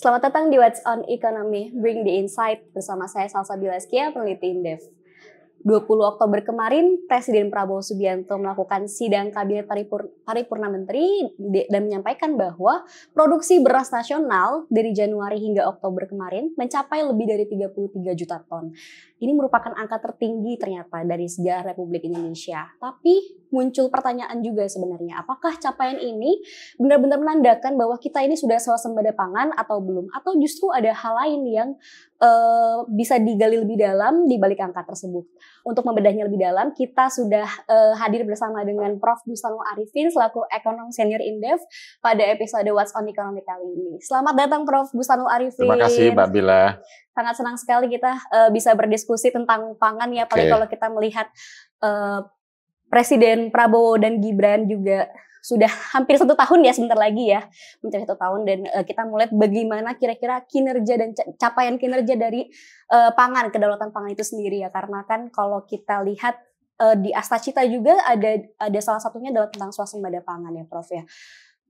Selamat datang di What's on Economy, Bring the Insight bersama saya Salsabila Askia, peneliti Indef. 20 Oktober kemarin, Presiden Prabowo Subianto melakukan sidang Kabinet Paripurna Menteri dan menyampaikan bahwa produksi beras nasional dari Januari hingga Oktober kemarin mencapai lebih dari 33 juta ton. Ini merupakan angka tertinggi ternyata dari sejarah Republik Indonesia. Tapi muncul pertanyaan juga sebenarnya, apakah capaian ini benar-benar menandakan bahwa kita ini sudah swasembada pangan atau belum? Atau justru ada hal lain yang bisa digali lebih dalam di balik angka tersebut. Untuk membedahnya lebih dalam, kita sudah hadir bersama dengan Prof. Bustanul Arifin selaku ekonom senior Indef pada episode What's on Economy kali ini. Selamat datang Prof. Bustanul Arifin. Terima kasih Mbak Bila. Sangat senang sekali kita bisa berdiskusi tentang pangan ya, apalagi kalau kita melihat Presiden Prabowo dan Gibran juga sudah hampir 1 tahun ya, sebentar lagi ya, mencapai 1 tahun, dan kita melihat bagaimana kira-kira kinerja dan capaian kinerja dari pangan, kedaulatan pangan itu sendiri ya, karena kan kalau kita lihat di Astacita juga ada salah satunya adalah tentang swasembada pangan ya Prof ya.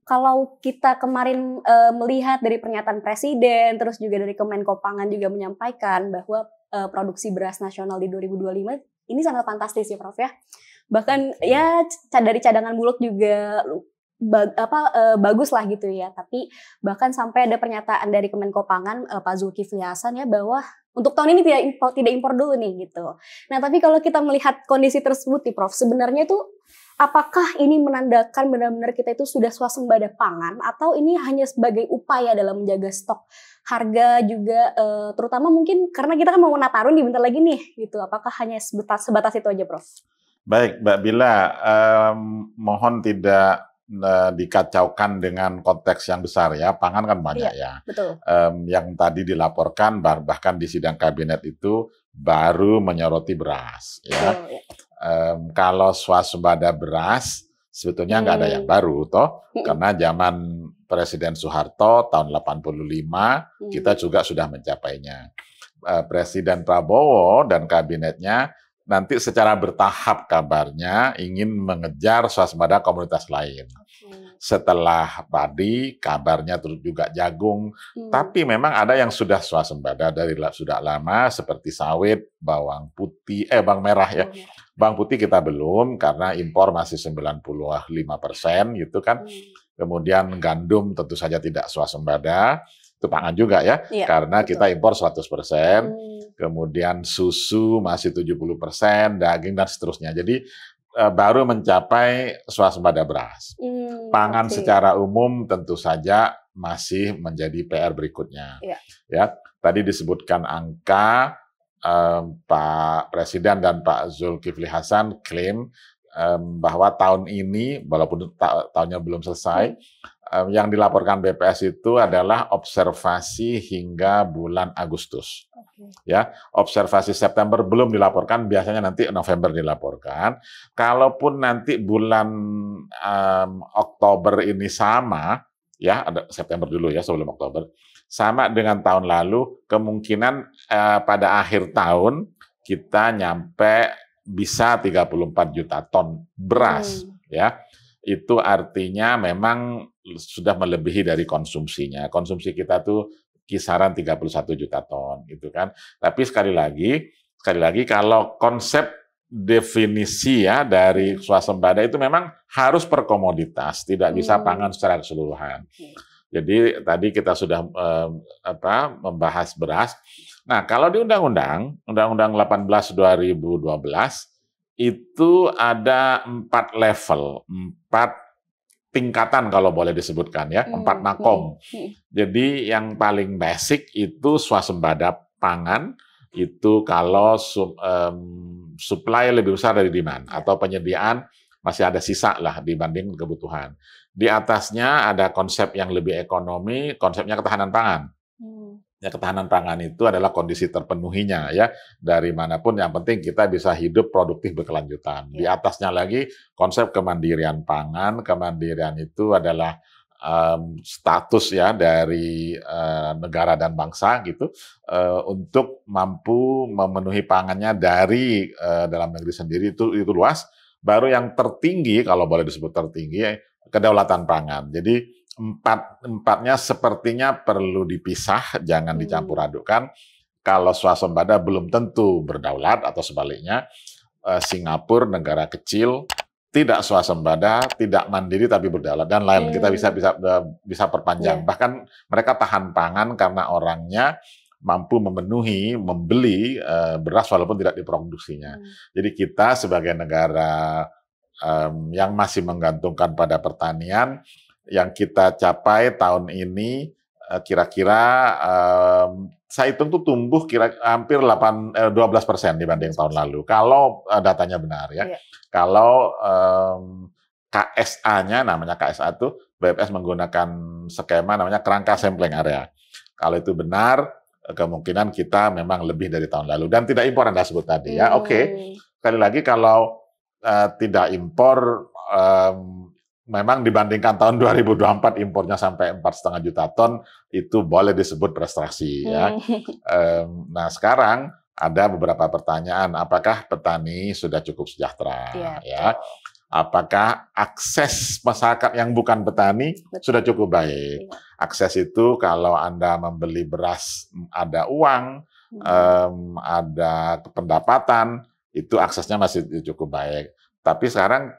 Kalau kita kemarin melihat dari pernyataan Presiden, terus juga dari Kemenko Pangan juga menyampaikan bahwa produksi beras nasional di 2025 ini sangat fantastis ya Prof ya. Bahkan ya dari cadangan Bulog juga bagus lah gitu ya. Tapi bahkan sampai ada pernyataan dari Kemenko Pangan Pak Zulkifli Hasan ya bahwa untuk tahun ini tidak impor dulu nih gitu. Nah tapi kalau kita melihat kondisi tersebut nih Prof, sebenarnya itu apakah ini menandakan benar-benar kita itu sudah swasembada pangan atau ini hanya sebagai upaya dalam menjaga stok harga juga terutama mungkin karena kita kan mau Nataru nih bentar lagi nih gitu. Apakah hanya sebatas itu aja Prof? Baik Mbak Bila, mohon tidak dikacaukan dengan konteks yang besar ya, pangan kan banyak ya. Betul. Yang tadi dilaporkan bahkan di sidang kabinet itu baru menyoroti beras ya. Betul, ya. Kalau swasembada beras sebetulnya nggak ada yang baru toh, karena zaman Presiden Soeharto tahun 85 kita juga sudah mencapainya. Presiden Prabowo dan kabinetnya nanti secara bertahap kabarnya ingin mengejar swasembada komoditas lain. Setelah padi, kabarnya terus juga jagung. Tapi memang ada yang sudah swasembada dari sudah lama seperti sawit, bawang putih, bawang merah ya. Bawang putih kita belum karena impor masih 95% gitu kan. Kemudian gandum tentu saja tidak swasembada. Itu pangan juga ya, karena kita impor 100%, kemudian susu masih 70%, daging dan seterusnya. Jadi baru mencapai swasembada beras. Pangan secara umum tentu saja masih menjadi PR berikutnya. Ya, tadi disebutkan angka Pak Presiden dan Pak Zulkifli Hasan klaim bahwa tahun ini, walaupun tahunnya belum selesai, yang dilaporkan BPS itu adalah observasi hingga bulan Agustus. Ya, observasi September belum dilaporkan, biasanya nanti November dilaporkan. Kalaupun nanti bulan Oktober ini sama, ya ada September dulu ya sebelum Oktober, sama dengan tahun lalu, kemungkinan pada akhir tahun kita nyampe bisa 34 juta ton beras, ya. Itu artinya memang sudah melebihi dari konsumsinya. Konsumsi kita tuh kisaran 31 juta ton gitu kan. Tapi sekali lagi kalau konsep definisi ya dari swasembada itu memang harus per komoditas, tidak bisa pangan secara keseluruhan. Jadi tadi kita sudah membahas beras. Nah, kalau di Undang-Undang 18/2012 itu ada 4 level, 4 tingkatan kalau boleh disebutkan ya, 4 makom. Jadi yang paling basic itu swasembada pangan, itu kalau supply lebih besar dari demand atau penyediaan masih ada sisa lah dibanding kebutuhan. Di atasnya ada konsep yang lebih ekonomi, konsepnya ketahanan pangan. Ya, ketahanan pangan itu adalah kondisi terpenuhinya ya, dari manapun yang penting kita bisa hidup produktif berkelanjutan. Di atasnya lagi konsep kemandirian pangan. Kemandirian itu adalah status ya dari negara dan bangsa gitu, untuk mampu memenuhi pangannya dari dalam negeri sendiri, itu luas. Baru yang tertinggi, kalau boleh disebut tertinggi, kedaulatan pangan. Jadi Empatnya sepertinya perlu dipisah, jangan dicampur adukan. Kalau swasembada belum tentu berdaulat atau sebaliknya. Singapura negara kecil tidak swasembada, tidak mandiri tapi berdaulat dan lain. Kita bisa perpanjang. Bahkan mereka tahan pangan karena orangnya mampu membeli beras walaupun tidak diproduksinya. Jadi kita sebagai negara yang masih menggantungkan pada pertanian, yang kita capai tahun ini kira-kira saya hitung tuh tumbuh hampir 12% dibanding tahun lalu. Kalau datanya benar ya. Kalau KSA-nya, namanya KSA itu BPS menggunakan skema namanya kerangka sampling area. Kalau itu benar, kemungkinan kita memang lebih dari tahun lalu dan tidak impor Anda sebut tadi ya. Oke. Sekali lagi kalau tidak impor, memang dibandingkan tahun 2024 impornya sampai 4,5 juta ton, itu boleh disebut prestasi ya. Nah sekarang ada beberapa pertanyaan, apakah petani sudah cukup sejahtera ya? Apakah akses masyarakat yang bukan petani sudah cukup baik? Akses itu kalau Anda membeli beras ada uang, ada pendapatan, itu aksesnya masih cukup baik. Tapi sekarang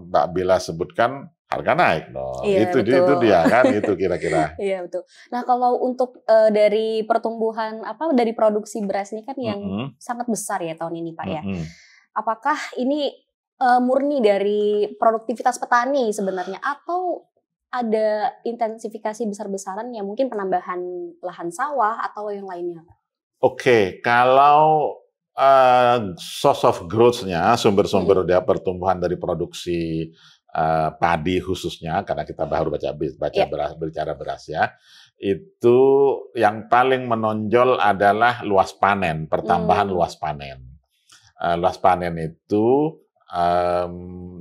Mbak Bila sebutkan harga naik dong. Itu dia kan, itu kira-kira. Iya betul. Nah kalau untuk dari pertumbuhan dari produksi beras ini kan yang sangat besar ya tahun ini Pak ya. Apakah ini murni dari produktivitas petani sebenarnya atau ada intensifikasi besar-besaran yang mungkin penambahan lahan sawah atau yang lainnya? Oke, kalau source of growth-nya, sumber-sumber pertumbuhan dari produksi padi khususnya, karena kita baru bicara beras ya, itu yang paling menonjol adalah luas panen, pertambahan luas panen. Luas panen itu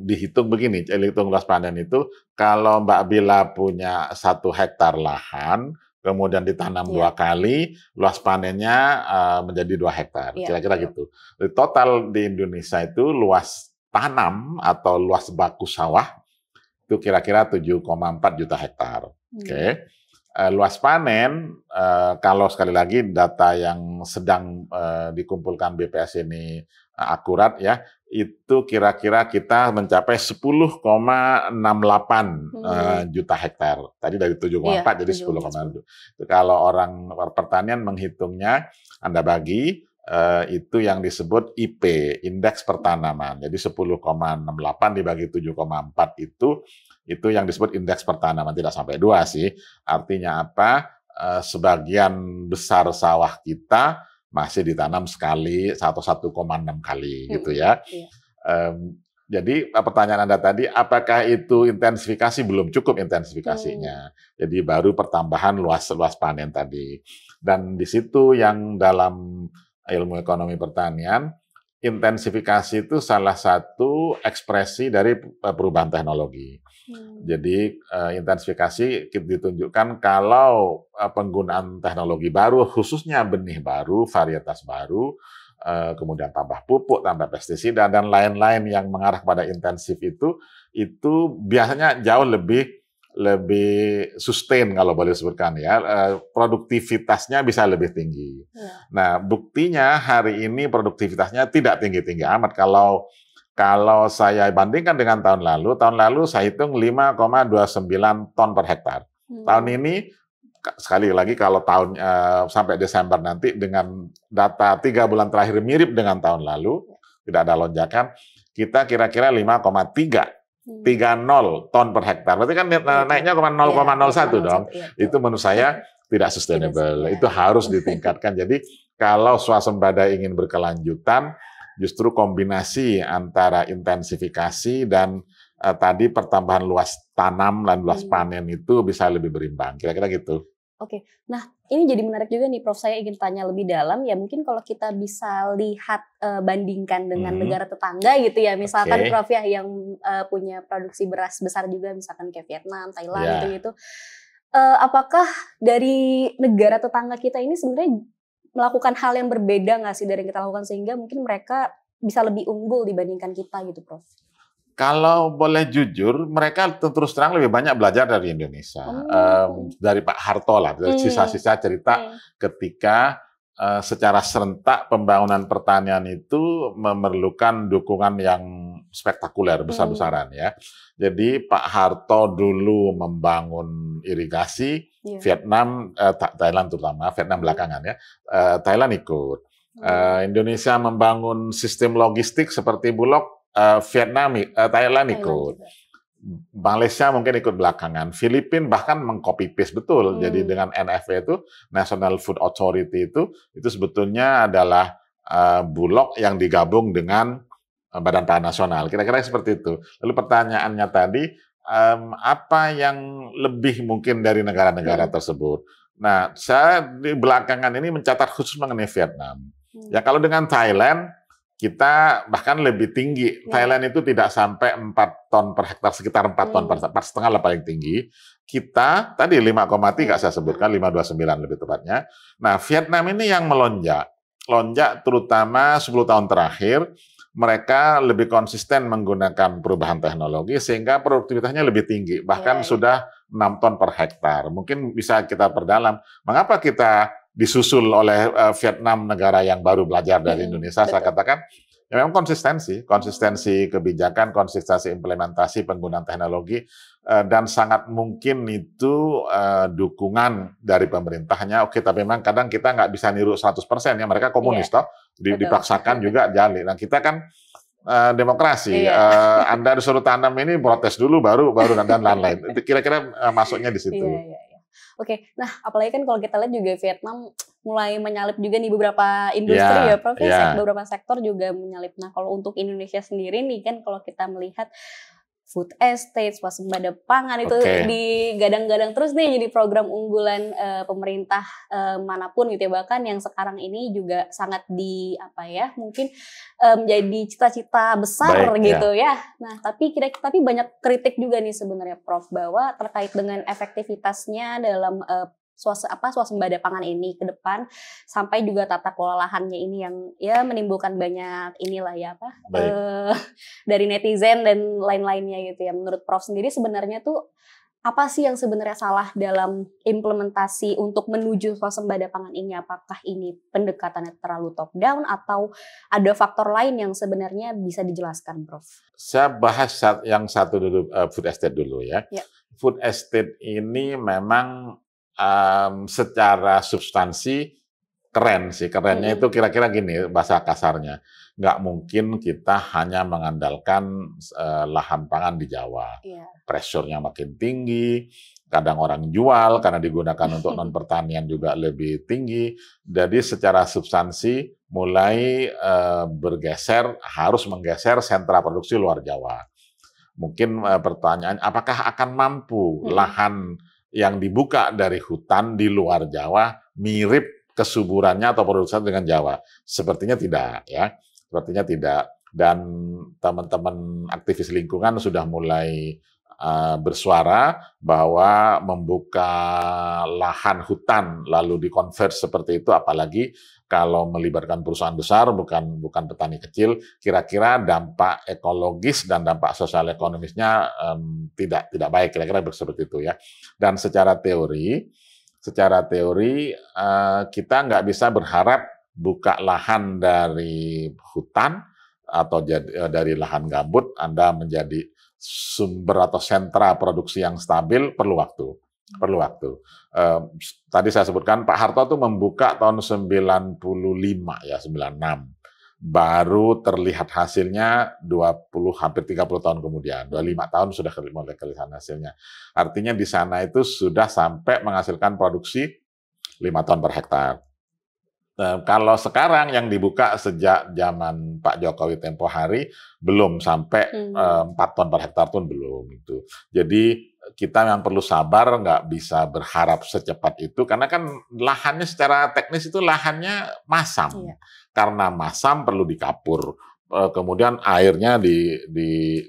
dihitung begini, hitung luas panen itu kalau Mbak Bila punya 1 hektar lahan, kemudian ditanam 2 kali, luas panennya menjadi 2 hektar, kira-kira gitu. Jadi total di Indonesia itu luas tanam atau luas baku sawah itu kira-kira 7,4 juta hektar. Oke. Luas panen, kalau sekali lagi data yang sedang dikumpulkan BPS ini akurat ya, itu kira-kira kita mencapai 10,68 juta hektar. Tadi dari 7,4 jadi 10,6. Kalau orang pertanian menghitungnya, Anda bagi, itu yang disebut IP, indeks pertanaman. Jadi 10,68 dibagi 7,4 itu yang disebut indeks pertanaman. Tidak sampai 2 sih. Artinya apa? Sebagian besar sawah kita masih ditanam sekali atau 1,6 kali gitu ya. Jadi pertanyaan Anda tadi, apakah itu intensifikasi? Belum cukup intensifikasinya. Jadi baru pertambahan luas panen tadi. Dan di situ yang dalam ilmu ekonomi pertanian, intensifikasi itu salah satu ekspresi dari perubahan teknologi. Jadi intensifikasi ditunjukkan kalau penggunaan teknologi baru, khususnya benih baru, varietas baru, kemudian tambah pupuk, tambah pestisida, dan lain-lain yang mengarah pada intensif itu biasanya jauh lebih sustain kalau boleh disebutkan ya, produktivitasnya bisa lebih tinggi. Nah, buktinya hari ini produktivitasnya tidak tinggi-tinggi amat. Kalau saya bandingkan dengan tahun lalu saya hitung 5,29 ton per hektar. Tahun ini, sekali lagi kalau sampai Desember nanti dengan data 3 bulan terakhir mirip dengan tahun lalu, tidak ada lonjakan, kita kira-kira 5,30 ton per hektar. Berarti kan naiknya 0,01 dong. Itu menurut saya tidak sustainable. Itu harus ditingkatkan. Jadi kalau swasembada ingin berkelanjutan, justru kombinasi antara intensifikasi dan tadi pertambahan luas tanam dan luas panen itu bisa lebih berimbang. Kira-kira gitu. Oke, nah ini jadi menarik juga nih Prof. Saya ingin tanya lebih dalam ya, mungkin kalau kita bisa lihat bandingkan dengan negara tetangga gitu ya, misalkan Prof ya yang punya produksi beras besar juga, misalkan kayak Vietnam, Thailand gitu. Apakah dari negara tetangga kita ini sebenarnya melakukan hal yang berbeda nggak sih dari yang kita lakukan sehingga mungkin mereka bisa lebih unggul dibandingkan kita gitu Prof? Kalau boleh jujur, mereka terus terang lebih banyak belajar dari Indonesia. Dari Pak Harto lah, dari sisa-sisa cerita ketika secara serentak pembangunan pertanian itu memerlukan dukungan yang spektakuler, besar-besaran ya. Jadi Pak Harto dulu membangun irigasi, Vietnam, Thailand terutama, Vietnam belakangan ya, Thailand ikut. Indonesia membangun sistem logistik seperti Bulog, Thailand ikut. Malaysia mungkin ikut belakangan. Filipina bahkan mengcopy paste betul. Jadi dengan NFA itu, National Food Authority itu sebetulnya adalah Bulog yang digabung dengan Badan Pangan Nasional. Kira-kira seperti itu. Lalu pertanyaannya tadi, apa yang lebih mungkin dari negara-negara tersebut? Nah, saya di belakangan ini mencatat khusus mengenai Vietnam. Ya kalau dengan Thailand, kita bahkan lebih tinggi. Thailand itu tidak sampai 4 ton per hektar, sekitar 4 ton per 4,5 lah paling tinggi. Kita tadi 5,3 saya sebutkan, 529 lebih tepatnya. Nah, Vietnam ini yang melonjak terutama 10 tahun terakhir. Mereka lebih konsisten menggunakan perubahan teknologi sehingga produktivitasnya lebih tinggi, bahkan sudah 6 ton per hektar. Mungkin bisa kita perdalam, mengapa kita disusul oleh Vietnam, negara yang baru belajar dari Indonesia. Saya katakan ya memang konsistensi kebijakan, konsistensi implementasi penggunaan teknologi, dan sangat mungkin itu dukungan dari pemerintahnya. Oke, tapi memang kadang kita nggak bisa niru 100% ya, mereka komunis toh, dipaksakan juga jali. Nah kita kan demokrasi, Anda disuruh tanam ini protes dulu baru dan lain-lain. Kira-kira masuknya di situ. Oke, nah apalagi kan kalau kita lihat juga Vietnam mulai menyalip juga nih beberapa industri ya, Prof. Beberapa sektor juga menyalip. Nah kalau untuk Indonesia sendiri nih kan kalau kita melihat food estate, swasembada pangan itu digadang-gadang terus nih jadi program unggulan pemerintah manapun gitu ya, bahkan yang sekarang ini juga sangat mungkin menjadi cita-cita besar gitu ya. Nah tapi banyak kritik juga nih sebenarnya Prof, bahwa terkait dengan efektivitasnya dalam swasembada pangan ini ke depan, sampai juga tata kelola lahannya ini yang ya menimbulkan banyak dari netizen dan lain-lainnya gitu ya. Menurut Prof sendiri sebenarnya tuh apa sih yang sebenarnya salah dalam implementasi untuk menuju swasembada pangan ini? Apakah ini pendekatannya terlalu top down atau ada faktor lain yang sebenarnya bisa dijelaskan, Prof? Saya bahas yang satu dulu, food estate dulu ya. Food estate ini memang secara substansi keren sih. Kerennya itu kira-kira gini bahasa kasarnya. Nggak mungkin kita hanya mengandalkan lahan pangan di Jawa. Pressure-nya makin tinggi, kadang orang jual karena digunakan untuk non pertanian juga lebih tinggi. Jadi secara substansi mulai harus menggeser sentra produksi luar Jawa. Mungkin pertanyaan, apakah akan mampu lahan yang dibuka dari hutan di luar Jawa mirip kesuburannya atau produksinya dengan Jawa? Sepertinya tidak ya, sepertinya tidak. Dan teman-teman aktivis lingkungan sudah mulai bersuara bahwa membuka lahan hutan lalu dikonvert seperti itu, apalagi kalau melibatkan perusahaan besar, bukan petani kecil, kira-kira dampak ekologis dan dampak sosial ekonomisnya tidak baik, kira-kira seperti itu ya. Dan secara teori kita nggak bisa berharap buka lahan dari hutan atau dari lahan gambut Anda menjadi sumber atau sentra produksi yang stabil, perlu waktu. Tadi saya sebutkan Pak Harto tuh membuka tahun 95 ya, 96. Baru terlihat hasilnya hampir 30 tahun kemudian. 25 tahun sudah mulai kelihatan hasilnya. Artinya di sana itu sudah sampai menghasilkan produksi 5 ton per hektar. Kalau sekarang yang dibuka sejak zaman Pak Jokowi tempo hari belum sampai 4 ton per hektar pun belum itu. Jadi kita yang perlu sabar, nggak bisa berharap secepat itu karena kan lahannya secara teknis itu lahannya masam. Karena masam perlu dikapur. Kemudian airnya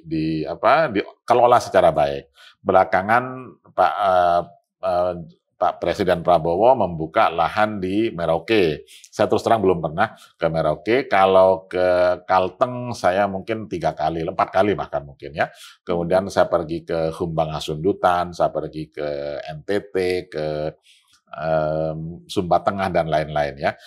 dikelola secara baik. Belakangan Pak Presiden Prabowo membuka lahan di Merauke. Saya terus terang belum pernah ke Merauke. Kalau ke Kalteng saya mungkin 3 kali, 4 kali bahkan mungkin ya. Kemudian saya pergi ke Humbang Hasundutan, saya pergi ke NTT, ke Sumba Tengah dan lain-lain ya.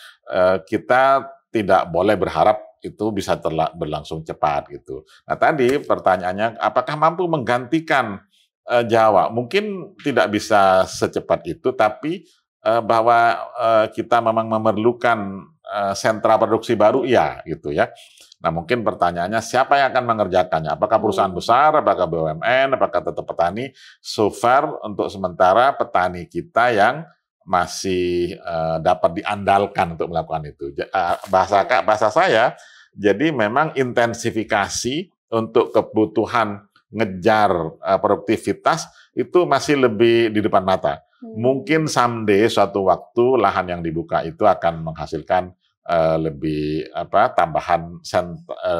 Kita tidak boleh berharap itu bisa berlangsung cepat gitu. Nah tadi pertanyaannya, apakah mampu menggantikan Jawa? Mungkin tidak bisa secepat itu, tapi bahwa kita memang memerlukan sentra produksi baru, ya gitu ya. Nah mungkin pertanyaannya siapa yang akan mengerjakannya? Apakah perusahaan besar, apakah BUMN, apakah tetap petani? So far untuk sementara petani kita yang masih dapat diandalkan untuk melakukan itu. Bahasa saya, jadi memang intensifikasi untuk kebutuhan ngejar produktivitas itu masih lebih di depan mata. Mungkin someday suatu waktu lahan yang dibuka itu akan menghasilkan lebih tambahan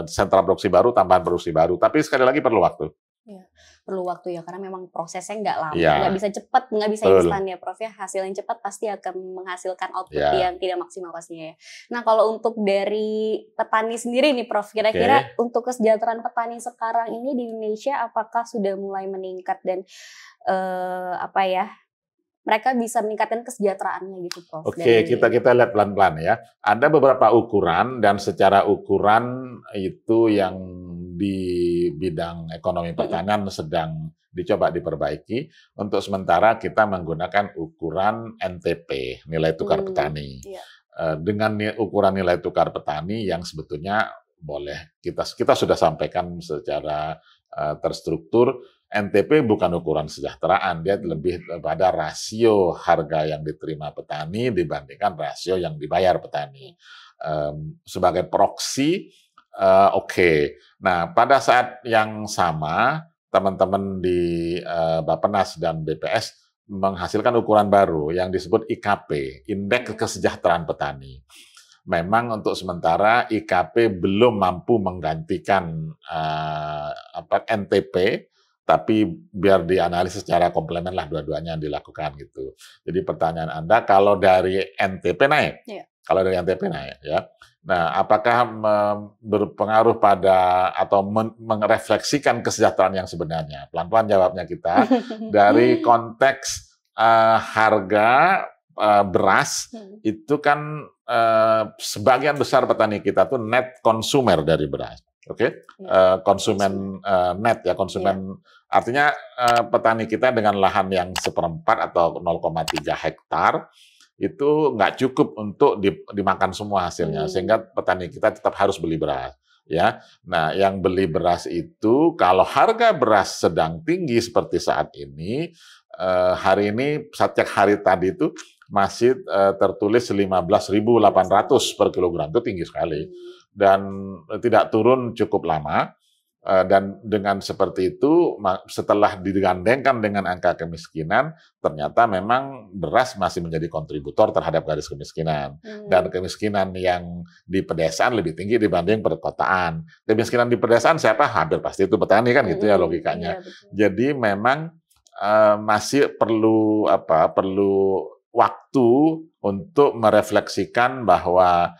sentra produksi baru, tambahan produksi baru. Tapi sekali lagi perlu waktu. Ya, perlu waktu ya, karena memang prosesnya nggak lama, ya, nggak bisa cepat, nggak bisa instan ya Prof ya. Hasil yang cepat pasti akan menghasilkan output yang tidak maksimal pastinya ya. Nah kalau untuk dari petani sendiri nih Prof, kira-kira untuk kesejahteraan petani sekarang ini di Indonesia apakah sudah mulai meningkat dan mereka bisa meningkatkan kesejahteraannya gitu Prof? Oke, kita lihat pelan-pelan ya. Ada beberapa ukuran dan secara ukuran itu yang di bidang ekonomi pertanian sedang dicoba diperbaiki. Untuk sementara kita menggunakan ukuran NTP, nilai tukar petani. Dengan ukuran nilai tukar petani yang sebetulnya boleh kita sudah sampaikan secara terstruktur. NTP bukan ukuran kesejahteraan, dia lebih pada rasio harga yang diterima petani dibandingkan rasio yang dibayar petani. Sebagai proksi, oke. Nah, pada saat yang sama, teman-teman di Bappenas dan BPS menghasilkan ukuran baru yang disebut IKP, Indeks Kesejahteraan Petani. Memang untuk sementara IKP belum mampu menggantikan NTP, tapi biar dianalisis secara komplemen lah dua-duanya dilakukan gitu. Jadi pertanyaan Anda, kalau dari NTP naik, kalau dari NTP naik ya. Nah, apakah berpengaruh pada atau merefleksikan kesejahteraan yang sebenarnya? Pelan-pelan jawabnya kita. Dari konteks harga beras itu kan sebagian besar petani kita tuh net consumer dari beras. Konsumen net ya, konsumen artinya petani kita dengan lahan yang 1/4 atau 0,3 hektar itu nggak cukup untuk dimakan semua hasilnya, sehingga petani kita tetap harus beli beras. Ya, nah yang beli beras itu kalau harga beras sedang tinggi seperti saat ini, hari ini setiap hari tadi itu masih tertulis 15.800 per kilogram, itu tinggi sekali. Dan tidak turun cukup lama, dan dengan seperti itu setelah digandengkan dengan angka kemiskinan, ternyata memang beras masih menjadi kontributor terhadap garis kemiskinan. Dan kemiskinan yang di pedesaan lebih tinggi dibanding perkotaan. Kemiskinan di pedesaan siapa? Hampir pasti itu petani kan gitu ya logikanya. Jadi memang masih perlu waktu untuk merefleksikan bahwa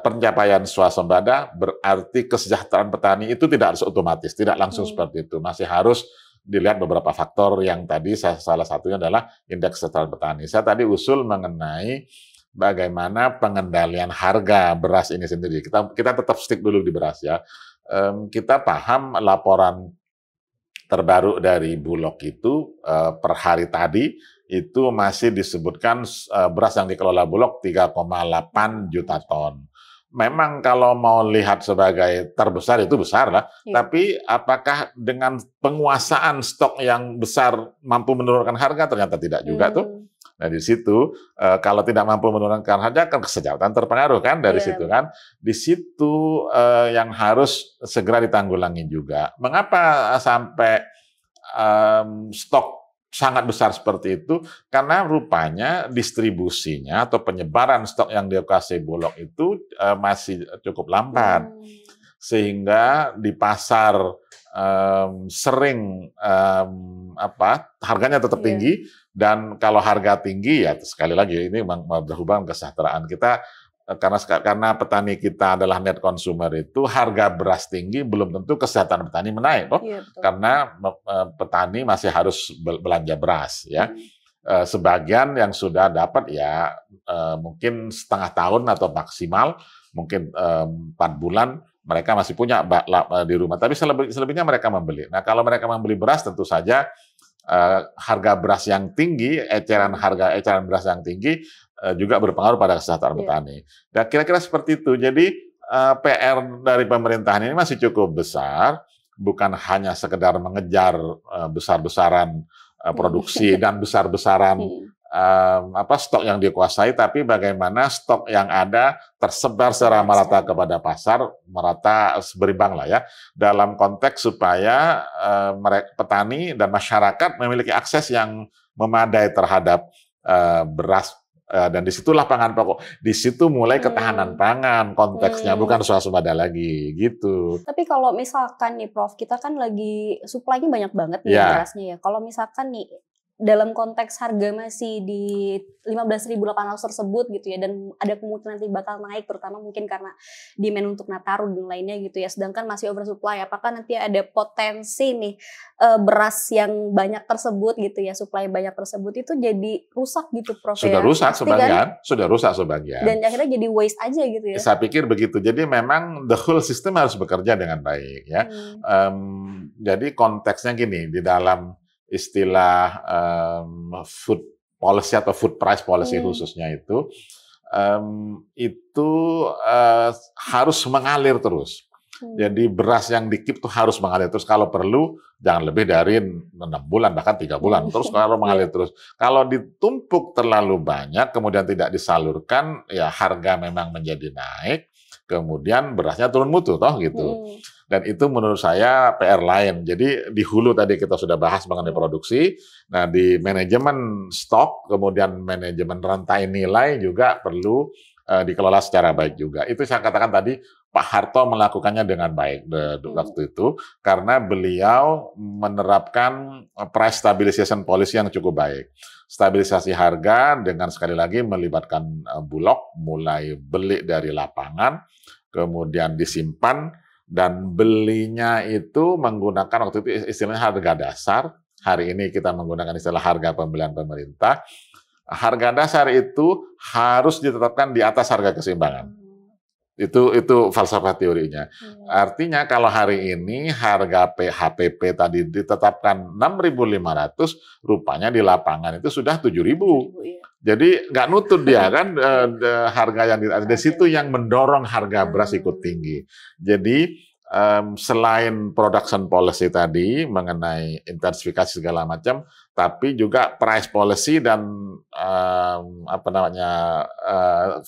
pencapaian swasembada berarti kesejahteraan petani itu tidak harus otomatis, tidak langsung seperti itu. Masih harus dilihat beberapa faktor yang tadi salah satunya adalah indeks kesejahteraan petani. Saya tadi usul mengenai bagaimana pengendalian harga beras ini sendiri. Kita tetap stick dulu di beras ya. Kita paham laporan terbaru dari Bulog itu per hari tadi itu masih disebutkan beras yang dikelola Bulog 3,8 juta ton. Memang kalau mau lihat sebagai terbesar itu besar lah, tapi apakah dengan penguasaan stok yang besar mampu menurunkan harga? Ternyata tidak juga tuh. Nah di situ kalau tidak mampu menurunkan harga kan kesejahteraan terpengaruh kan dari situ kan. Di situ yang harus segera ditanggulangi juga. Mengapa sampai stok sangat besar seperti itu? Karena rupanya distribusinya atau penyebaran stok yang dikasih Bulog itu masih cukup lambat. sehingga di pasar sering harganya tetap tinggi, dan kalau harga tinggi ya sekali lagi ini berhubungan kesejahteraan kita, karena petani kita adalah net consumer, itu harga beras tinggi belum tentu kesehatan petani menaik, karena petani masih harus belanja beras ya. Sebagian yang sudah dapat ya mungkin setengah tahun atau maksimal mungkin 4 bulan mereka masih punya di rumah, tapi selebihnya mereka membeli. Nah, kalau mereka membeli beras, tentu saja harga beras yang tinggi, eceran beras yang tinggi juga berpengaruh pada kesejahteraan petani. Dan kira-kira seperti itu. Jadi PR dari pemerintahan ini masih cukup besar, bukan hanya sekedar mengejar besar-besaran produksi dan besar-besaran stok yang dikuasai, tapi bagaimana stok yang ada tersebar secara merata kepada pasar, merata berimbang lah ya, dalam konteks supaya petani dan masyarakat memiliki akses yang memadai terhadap beras, dan disitulah pangan pokok. Di situ mulai ketahanan pangan konteksnya, bukan swasembada lagi gitu. Tapi kalau misalkan nih Prof, kita kan lagi supply-nya banyak banget nih berasnya ya. Kalau misalkan nih dalam konteks harga masih di 15.800 tersebut gitu ya, dan ada kemungkinan nanti bakal naik, terutama mungkin karena demand untuk Nataru dan lainnya gitu ya, sedangkan masih oversupply, apakah nanti ada potensi nih beras yang banyak tersebut gitu ya, supply banyak tersebut itu jadi rusak gitu Prof? Sudah rusak sebagian, sudah rusak sebagian. Dan akhirnya jadi waste aja gitu ya? Saya pikir begitu, jadi memang the whole system harus bekerja dengan baik ya. Jadi konteksnya gini, di dalam istilah food policy atau food price policy khususnya itu harus mengalir terus. Jadi beras yang di-keep tuh harus mengalir terus. Kalau perlu jangan lebih dari 6 bulan, bahkan 3 bulan. Terus kalau mengalir terus. Kalau ditumpuk terlalu banyak, kemudian tidak disalurkan, ya harga memang menjadi naik. Kemudian berasnya turun mutu, toh gitu. Dan itu menurut saya PR lain. Jadi di hulu tadi kita sudah bahas mengenai produksi. Nah, di manajemen stok, kemudian manajemen rantai nilai juga perlu dikelola secara baik juga. Itu saya katakan tadi, Pak Harto melakukannya dengan baik waktu itu, karena beliau menerapkan price stabilization policy yang cukup baik. Stabilisasi harga dengan sekali lagi melibatkan Bulog, mulai beli dari lapangan, kemudian disimpan, dan belinya itu menggunakan waktu itu istilahnya harga dasar. Hari ini kita menggunakan istilah harga pembelian pemerintah. Harga dasar itu harus ditetapkan di atas harga keseimbangan. Itu falsafah teorinya. Artinya kalau hari ini harga HPP tadi ditetapkan 6.500, rupanya di lapangan itu sudah 7.000. Jadi nggak nutut dia kan harga yang di situ yang mendorong harga beras ikut tinggi. Jadi selain production policy tadi mengenai intensifikasi segala macam, tapi juga price policy dan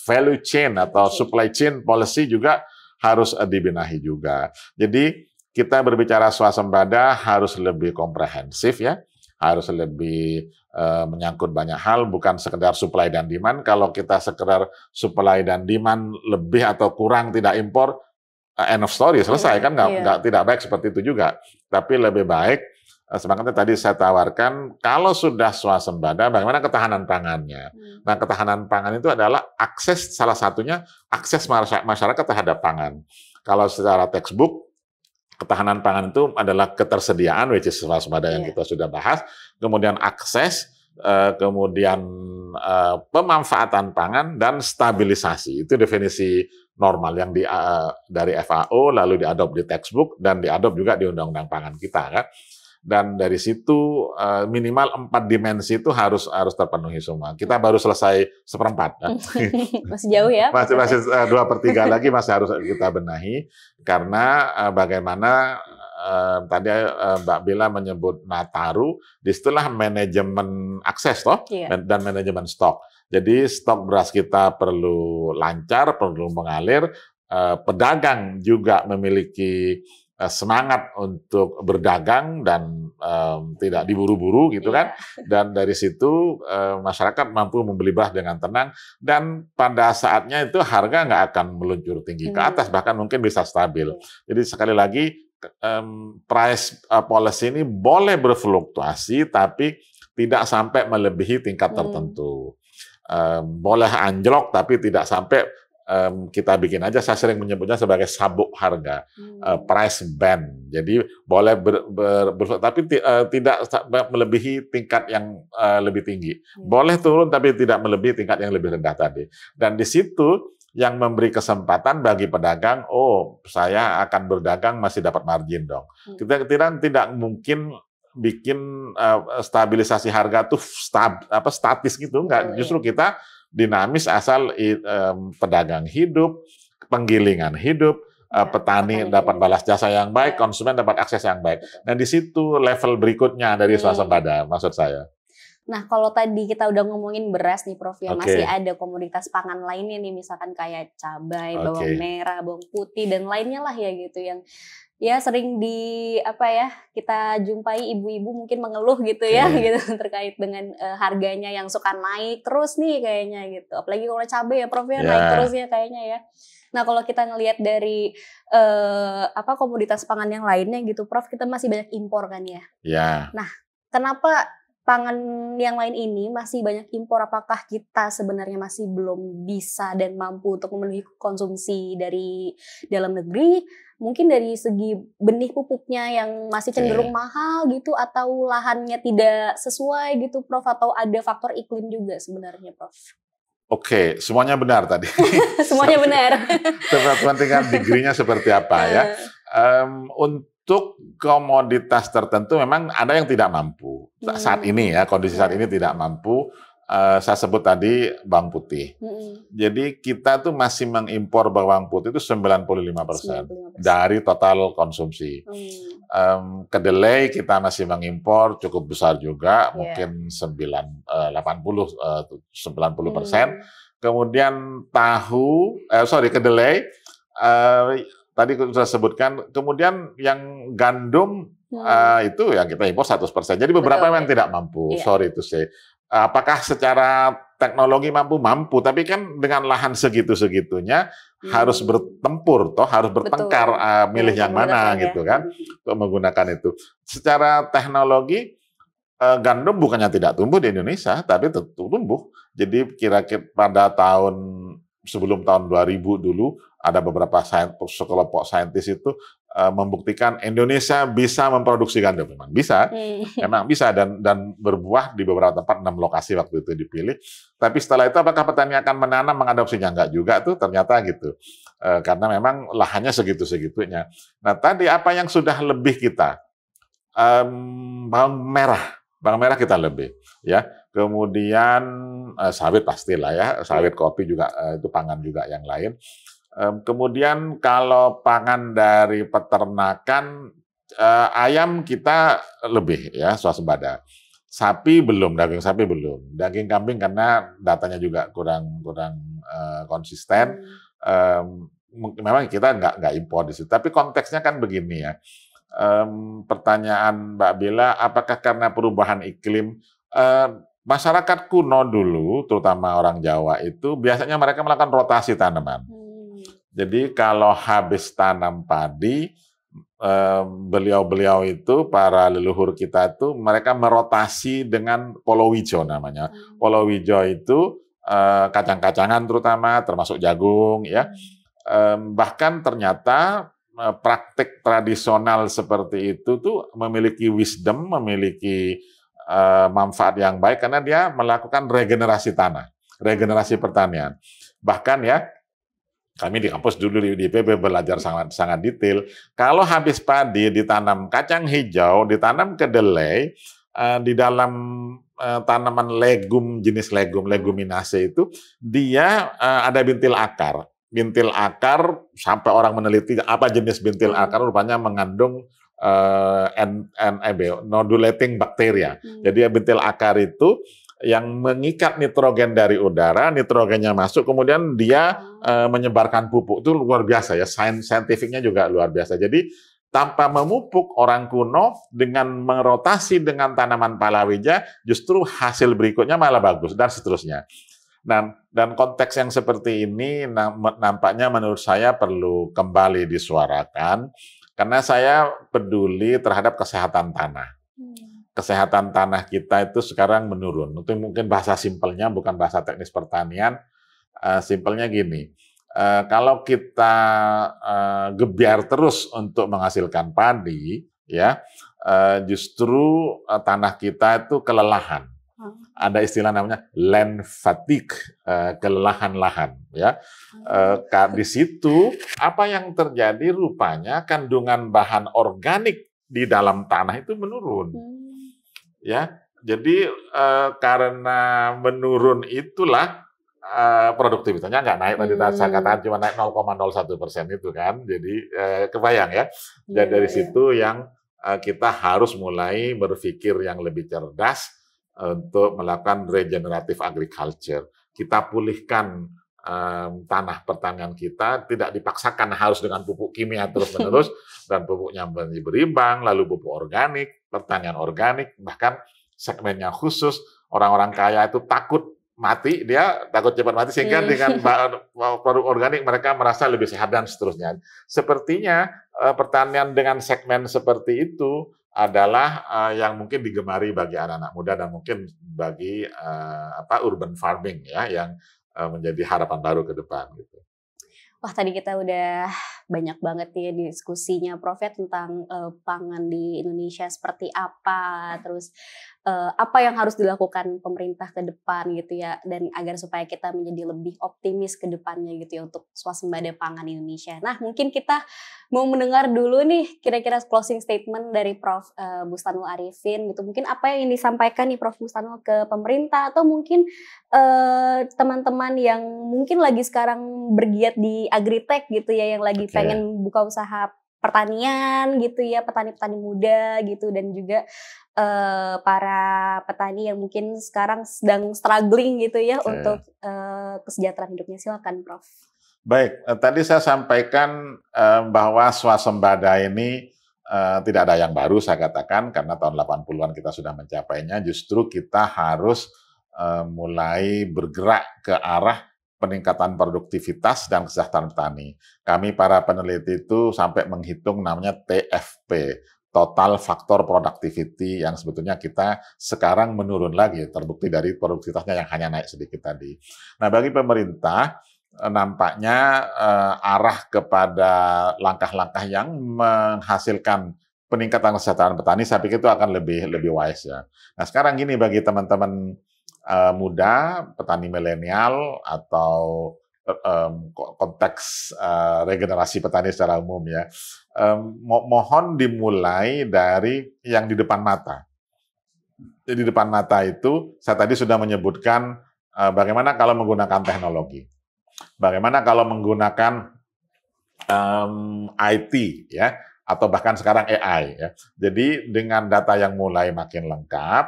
value chain atau supply chain policy juga harus dibenahi juga. Jadi kita berbicara swasembada harus lebih komprehensif ya, harus lebih menyangkut banyak hal, bukan sekedar supply dan demand. Kalau kita sekedar supply dan demand lebih atau kurang, tidak impor, end of story, selesai kan, tidak baik seperti itu juga. Tapi lebih baik, semangatnya tadi saya tawarkan, kalau sudah swasembada, bagaimana ketahanan pangannya. Nah, ketahanan pangan itu adalah akses, salah satunya akses masyarakat terhadap pangan. Kalau secara textbook, ketahanan pangan itu adalah ketersediaan, which is swasembada yang kita sudah bahas, kemudian akses, kemudian pemanfaatan pangan, dan stabilisasi. Itu definisi normal yang dari FAO, lalu diadop di textbook, dan diadop juga di Undang-Undang Pangan kita kan. Dan dari situ minimal 4 dimensi itu harus terpenuhi semua. Kita baru selesai 1/4. Masih jauh ya? Masih 2/3 lagi masih harus kita benahi, karena bagaimana tadi Mbak Bila menyebut Nataru, disitulah manajemen akses toh, dan manajemen stok. Jadi stok beras kita perlu lancar, perlu mengalir. Pedagang juga memiliki semangat untuk berdagang dan tidak diburu-buru gitu kan. Dan dari situ masyarakat mampu membeli beras dengan tenang dan pada saatnya itu harga nggak akan meluncur tinggi ke atas, bahkan mungkin bisa stabil. Jadi sekali lagi price policy ini boleh berfluktuasi tapi tidak sampai melebihi tingkat tertentu. Boleh anjlok tapi tidak sampai kita bikin aja, saya sering menyebutnya sebagai sabuk harga, price band. Jadi boleh tapi tidak melebihi tingkat yang lebih tinggi. Boleh turun tapi tidak melebihi tingkat yang lebih rendah tadi. Dan di situ yang memberi kesempatan bagi pedagang, oh saya akan berdagang masih dapat margin dong. Kita tidak mungkin bikin stabilisasi harga tuh statis gitu, enggak. Justru kita dinamis asal pedagang hidup, penggilingan hidup, petani dapat balas jasa yang baik, konsumen dapat akses yang baik. Dan di situ level berikutnya dari swasembada, maksud saya. Nah, kalau tadi kita udah ngomongin beras nih, Prof, ya masih ada komoditas pangan lainnya nih, misalkan kayak cabai, bawang merah, bawang putih, dan lainnya lah ya gitu yang ya sering kita jumpai ibu-ibu mungkin mengeluh gitu ya gitu terkait dengan harganya yang suka naik terus nih kayaknya gitu. Apalagi kalau cabai ya Prof ya naik terus ya kayaknya ya. Nah, kalau kita ngelihat dari komoditas pangan yang lainnya gitu Prof, kita masih banyak impor kan ya. Nah, kenapa pangan yang lain ini masih banyak impor? Apakah kita sebenarnya masih belum bisa dan mampu untuk memenuhi konsumsi dari dalam negeri? Mungkin dari segi benih pupuknya yang masih cenderung mahal gitu, atau lahannya tidak sesuai gitu Prof, atau ada faktor iklim juga sebenarnya Prof? Oke, semuanya benar tadi. Semuanya benar. Kepentingan degree-nya seperti apa ya. Untuk komoditas tertentu memang ada yang tidak mampu. Saat ini ya, kondisi saat ini tidak mampu. Saya sebut tadi bawang putih. Jadi kita tuh masih mengimpor bawang putih itu 95% dari total konsumsi. Kedelai kita masih mengimpor cukup besar juga, mungkin 90% Kemudian kedelai tadi sudah sebutkan. Kemudian yang gandum itu yang kita impor 100%. Jadi beberapa yang tidak mampu. Sorry to say. Apakah secara teknologi mampu, tapi kan dengan lahan segitu-segitunya harus bertempur, harus bertengkar, milih yang mana gitu kan, untuk menggunakan itu. Secara teknologi gandum bukannya tidak tumbuh di Indonesia, tapi tetap tumbuh. Jadi kira-kira pada sebelum tahun 2000 dulu ada beberapa sekelompok saintis itu membuktikan Indonesia bisa memproduksi gandum. Memang bisa, dan berbuah di beberapa tempat, 6 lokasi waktu itu dipilih. Tapi setelah itu apakah petani akan menanam mengadopsinya? Enggak juga tuh ternyata gitu, karena memang lahannya segitu-segitunya. Nah tadi apa yang sudah lebih kita, bawang merah kita lebih ya. Kemudian sawit pastilah ya, sawit, kopi juga itu pangan juga yang lain. Kemudian kalau pangan dari peternakan, ayam kita lebih ya swasembada. Sapi belum, daging sapi belum. Daging kambing karena datanya juga kurang konsisten. Memang kita nggak impor di situ. Tapi konteksnya kan begini ya. Pertanyaan Mbak Bella, apakah karena perubahan iklim? Masyarakat kuno dulu, terutama orang Jawa itu biasanya mereka melakukan rotasi tanaman. Jadi kalau habis tanam padi, beliau-beliau itu, para leluhur kita itu, mereka merotasi dengan polowijo namanya. Polowijo itu kacang-kacangan terutama, termasuk jagung ya. Bahkan ternyata praktik tradisional seperti itu tuh memiliki wisdom, memiliki manfaat yang baik karena dia melakukan regenerasi tanah, regenerasi pertanian. Bahkan ya, kami di kampus dulu di IPB belajar sangat detail. Kalau habis padi ditanam kacang hijau, ditanam kedelai, di dalam tanaman jenis leguminase itu, dia ada bintil akar. Bintil akar, sampai orang meneliti apa jenis bintil akar, rupanya mengandung nodulating bacteria. Jadi bintil akar itu yang mengikat nitrogen dari udara, nitrogennya masuk, kemudian dia menyebarkan pupuk. Itu luar biasa ya, saintifiknya juga luar biasa. Jadi tanpa memupuk orang kuno dengan merotasi dengan tanaman palawija, justru hasil berikutnya malah bagus dan seterusnya. Dan konteks yang seperti ini nampaknya menurut saya perlu kembali disuarakan karena saya peduli terhadap kesehatan tanah. Kesehatan tanah kita itu sekarang menurun. Itu mungkin bahasa simpelnya, bukan bahasa teknis pertanian. Simpelnya gini. Kalau kita gebiar terus untuk menghasilkan padi, ya justru tanah kita itu kelelahan. Ada istilah namanya land fatigue, kelelahan lahan. Ya, di situ apa yang terjadi rupanya kandungan bahan organik di dalam tanah itu menurun. Ya, jadi karena menurun itulah produktivitasnya nggak naik tadi saya katakan cuma naik 0,01% itu kan, jadi kebayang ya. Dan dari situ yang kita harus mulai berpikir yang lebih cerdas untuk melakukan regenerative agriculture. Kita pulihkan tanah pertanian kita, tidak dipaksakan harus dengan pupuk kimia terus-menerus dan pupuknya berimbang, lalu pupuk organik, pertanian organik, bahkan segmennya khusus orang-orang kaya itu takut mati, dia takut cepat mati sehingga dengan produk organik mereka merasa lebih sehat dan seterusnya. Sepertinya pertanian dengan segmen seperti itu adalah yang mungkin digemari bagi anak-anak muda dan mungkin bagi urban farming ya yang menjadi harapan baru ke depan gitu. Wah, tadi kita udah banyak banget ya diskusinya Prof ya tentang pangan di Indonesia seperti apa, terus apa yang harus dilakukan pemerintah ke depan gitu ya, dan agar supaya kita menjadi lebih optimis ke depannya gitu ya untuk swasembada pangan Indonesia. Nah, mungkin kita mau mendengar dulu nih kira-kira closing statement dari Prof Bustanul Arifin gitu. Mungkin apa yang disampaikan nih Prof Bustanul ke pemerintah atau mungkin teman-teman yang mungkin lagi sekarang bergiat di agritech gitu ya, yang lagi pengen buka usaha pertanian gitu ya, petani-petani muda gitu, dan juga para petani yang mungkin sekarang sedang struggling gitu ya untuk kesejahteraan hidupnya. Silakan Prof. Baik, tadi saya sampaikan bahwa swasembada ini tidak ada yang baru saya katakan karena tahun 80-an kita sudah mencapainya, justru kita harus mulai bergerak ke arah peningkatan produktivitas dan kesejahteraan petani. Kami para peneliti itu sampai menghitung namanya TFP, Total Factor Productivity, yang sebetulnya kita sekarang menurun lagi, terbukti dari produktivitasnya yang hanya naik sedikit tadi. Nah, bagi pemerintah, nampaknya arah kepada langkah-langkah yang menghasilkan peningkatan kesejahteraan petani, saya pikir itu akan lebih wise ya. Nah, sekarang gini bagi teman-teman muda, petani milenial atau konteks regenerasi petani secara umum ya, mohon dimulai dari yang di depan mata. Di depan mata itu, saya tadi sudah menyebutkan bagaimana kalau menggunakan teknologi, bagaimana kalau menggunakan IT ya, atau bahkan sekarang AI ya. Jadi dengan data yang mulai makin lengkap,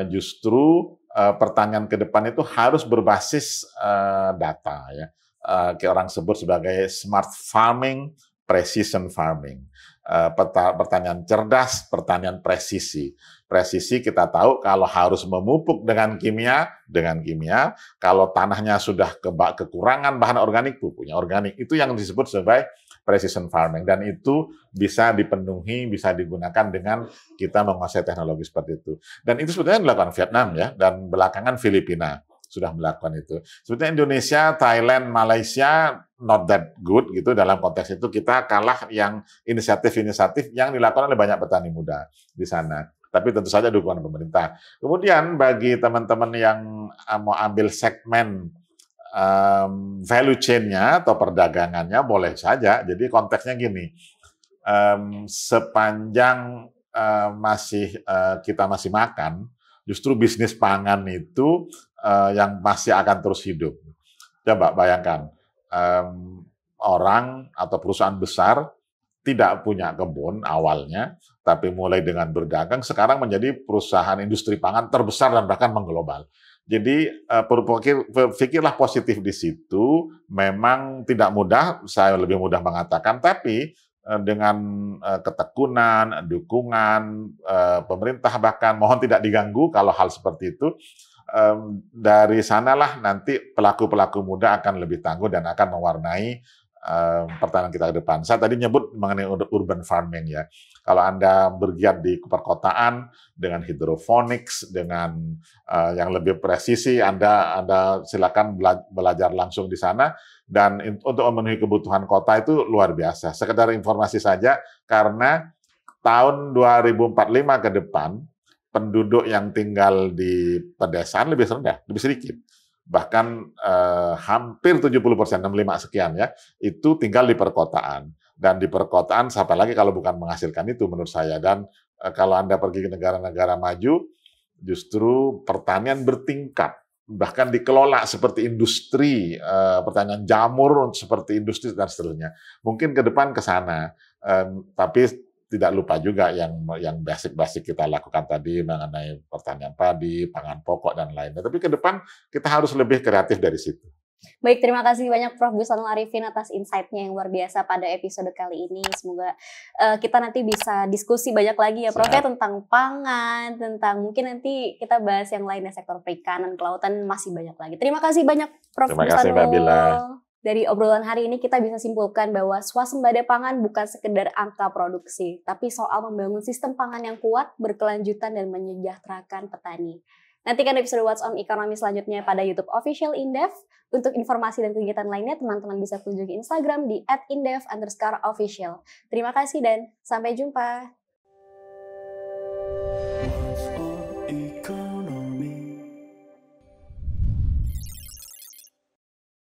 justru pertanian ke depan itu harus berbasis data ya. Orang sebut sebagai smart farming, precision farming. Pertanian cerdas, pertanian presisi. Presisi kita tahu kalau harus memupuk dengan kimia, kalau tanahnya sudah kekurangan bahan organik, pupuknya organik. Itu yang disebut sebagai precision farming, dan itu bisa dipenuhi, bisa digunakan dengan kita menguasai teknologi seperti itu. Dan itu sebetulnya dilakukan Vietnam ya, dan belakangan Filipina sudah melakukan itu. Sebetulnya Indonesia, Thailand, Malaysia not that good gitu dalam konteks itu, kita kalah yang inisiatif-inisiatif yang dilakukan oleh banyak petani muda di sana. Tapi tentu saja dukungan pemerintah. Kemudian bagi teman-teman yang mau ambil segmen value chain-nya atau perdagangannya boleh saja. Jadi konteksnya gini, sepanjang kita masih makan, justru bisnis pangan itu yang masih akan terus hidup. Coba bayangkan, orang atau perusahaan besar tidak punya kebun awalnya, tapi mulai dengan berdagang, sekarang menjadi perusahaan industri pangan terbesar dan bahkan mengglobal. Jadi berpikirlah positif di situ. Memang tidak mudah, saya lebih mudah mengatakan, tapi dengan ketekunan, dukungan pemerintah, bahkan mohon tidak diganggu kalau hal seperti itu. Dari sanalah nanti pelaku-pelaku muda akan lebih tangguh dan akan mewarnai pertanian kita ke depan. Saya tadi nyebut mengenai urban farming ya. Kalau Anda bergiat di perkotaan dengan hidroponics, dengan yang lebih presisi, Anda silakan belajar langsung di sana. Dan untuk memenuhi kebutuhan kota itu luar biasa. Sekedar informasi saja, karena tahun 2045 ke depan, penduduk yang tinggal di pedesaan lebih rendah, lebih sedikit. Bahkan hampir 70%, 65 sekian ya, itu tinggal di perkotaan. Dan di perkotaan, siapa lagi kalau bukan menghasilkan itu menurut saya. Dan kalau Anda pergi ke negara-negara maju, justru pertanian bertingkat. Bahkan dikelola seperti industri, pertanian jamur seperti industri dan seterusnya. Mungkin ke depan ke sana, tapi tidak lupa juga yang basic-basic kita lakukan tadi mengenai pertanian padi, pangan pokok, dan lainnya. Tapi ke depan kita harus lebih kreatif dari situ. Baik, terima kasih banyak Prof. Buswanul Arifin atas insight-nya yang luar biasa pada episode kali ini. Semoga kita nanti bisa diskusi banyak lagi ya Prof. ya, tentang pangan, tentang mungkin nanti kita bahas yang lainnya, sektor perikanan, kelautan, masih banyak lagi. Terima kasih banyak Prof. Terima kasih Mbak Bila. Dari obrolan hari ini kita bisa simpulkan bahwa swasembada pangan bukan sekedar angka produksi, tapi soal membangun sistem pangan yang kuat, berkelanjutan, dan menyejahterakan petani. Nantikan episode What's on Ekonomi selanjutnya pada YouTube Official Indef. Untuk informasi dan kegiatan lainnya, teman-teman bisa kunjungi Instagram di @indef_official. Terima kasih dan sampai jumpa.